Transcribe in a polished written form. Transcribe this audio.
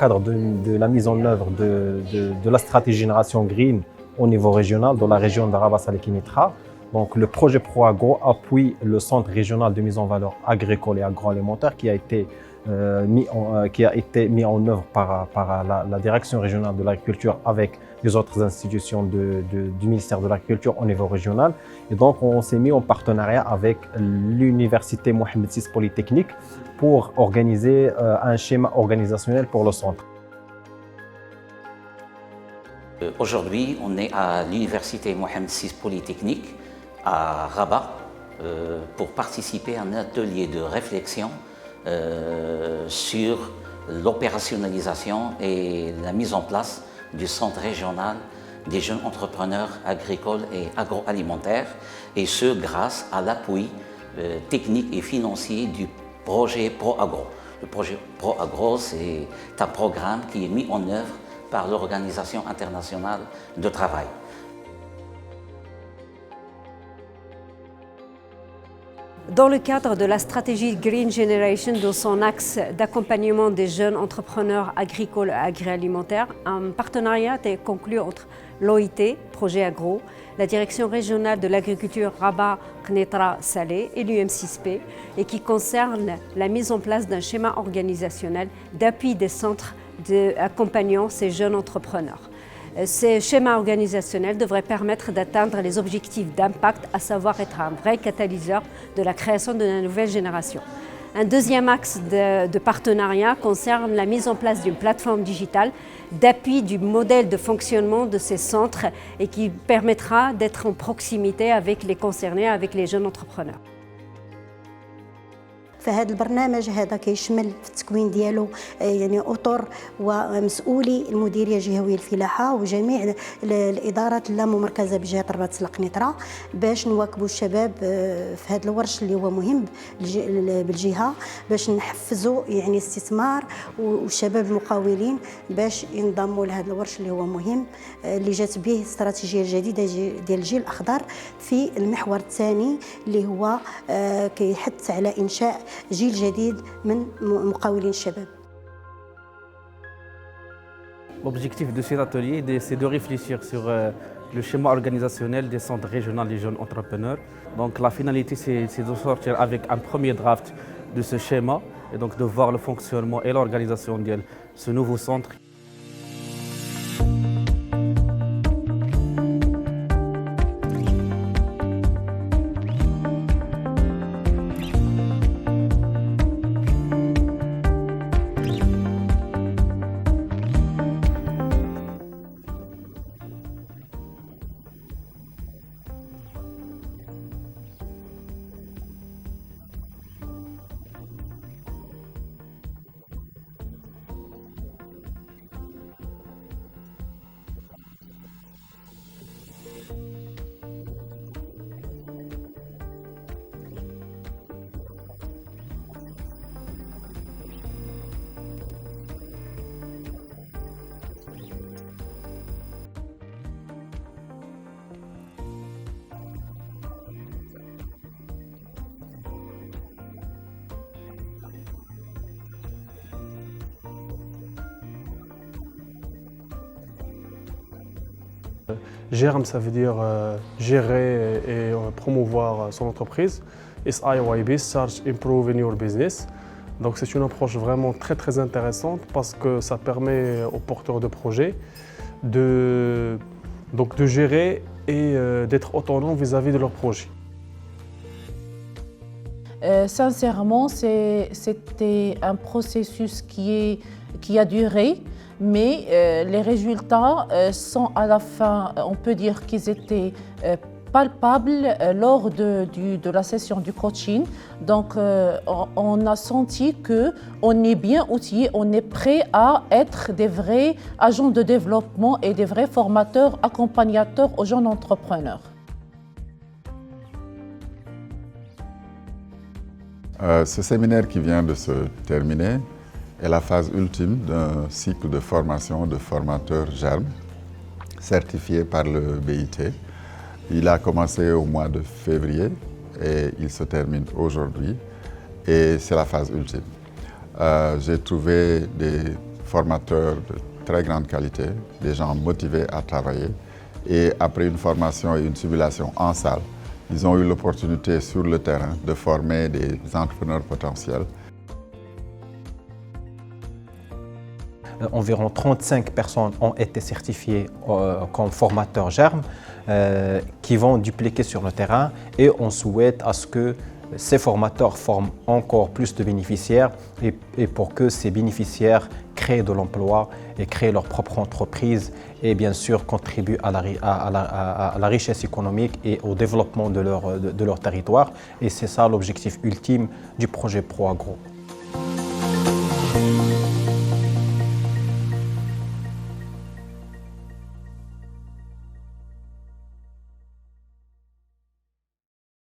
cadre de la mise en œuvre de la stratégie Génération Green au niveau régional, dans la région de Rabat Salé Kénitra. Donc, le projet ProAgro appuie le centre régional de mise en valeur agricole et agroalimentaire qui a été mis en œuvre par la direction régionale de l'agriculture avec les autres institutions du ministère de l'Agriculture au niveau régional. Et donc, on s'est mis en partenariat avec l'université Mohamed VI Polytechnique pour organiser un schéma organisationnel pour le centre. Aujourd'hui, on est à l'université Mohamed VI Polytechnique à Rabat pour participer à un atelier de réflexion sur l'opérationnalisation et la mise en place du centre régional des jeunes entrepreneurs agricoles et agroalimentaires, et ce grâce à l'appui technique et financier du projet ProAgro. Le projet ProAgro, c'est un programme qui est mis en œuvre par l'Organisation internationale de travail. Dans le cadre de la stratégie Green Generation, dans son axe d'accompagnement des jeunes entrepreneurs agricoles et agroalimentaires, un partenariat est conclu entre l'OIT, Projet Agro, la Direction régionale de l'agriculture Rabat Kénitra Salé et l'UM6P, et qui concerne la mise en place d'un schéma organisationnel d'appui des centres accompagnant ces jeunes entrepreneurs. Ces schémas organisationnels devraient permettre d'atteindre les objectifs d'impact, à savoir être un vrai catalyseur de la création de la nouvelle génération. Un deuxième axe de partenariat concerne la mise en place d'une plateforme digitale d'appui du modèle de fonctionnement de ces centres et qui permettra d'être en proximité avec les concernés, avec les jeunes entrepreneurs. فهذا البرنامج هذا كيشمل في التكوين ديالو يعني اطر ومسؤولي المديريه الجهويه للفلاحه وجميع الادارات اللاممركزه بجهه رباط سلق نيطرا باش نواكبوا الشباب في هذا الورش اللي هو مهم بالجهه باش نحفزوا يعني الاستثمار والشباب المقاولين باش ينضموا لهذا الورش اللي هو مهم اللي جات به الاستراتيجيه الجديده ديال الجيل الاخضر في المحور الثاني اللي هو كيحث على انشاء جيل جديد من مقاولين الشباب. L'objectif de cet atelier, c'est de réfléchir sur le schéma organisationnel des centres régionaux des jeunes entrepreneurs. Donc la finalité, c'est de sortir avec un premier draft de ce schéma et donc de voir le fonctionnement et l'organisation de ce nouveau centre. GERM, ça veut dire gérer et promouvoir son entreprise. SIYB, Search, Improving Your Business. Donc c'est une approche vraiment très intéressante parce que ça permet aux porteurs de projets de gérer et d'être autonomes vis-à-vis de leur projet. Sincèrement, c'était un processus qui a duré, mais les résultats sont à la fin, on peut dire qu'ils étaient palpables lors de la session du coaching. Donc on a senti qu'on est bien outillé, on est prêt à être des vrais agents de développement et des vrais formateurs, accompagnateurs aux jeunes entrepreneurs. Ce séminaire qui vient de se terminer est la phase ultime d'un cycle de formation de formateurs GERM certifiés par le BIT. Il a commencé au mois de février et il se termine aujourd'hui et c'est la phase ultime. J'ai trouvé des formateurs de très grande qualité, des gens motivés à travailler. Et après une formation et une simulation en salle, ils ont eu l'opportunité sur le terrain de former des entrepreneurs potentiels. Environ 35 personnes ont été certifiées comme formateurs germes qui vont dupliquer sur le terrain, et on souhaite à ce que ces formateurs forment encore plus de bénéficiaires et pour que ces bénéficiaires créent de l'emploi et créent leur propre entreprise et bien sûr contribuent à la richesse économique et au développement de leur territoire. Et c'est ça l'objectif ultime du projet ProAgro.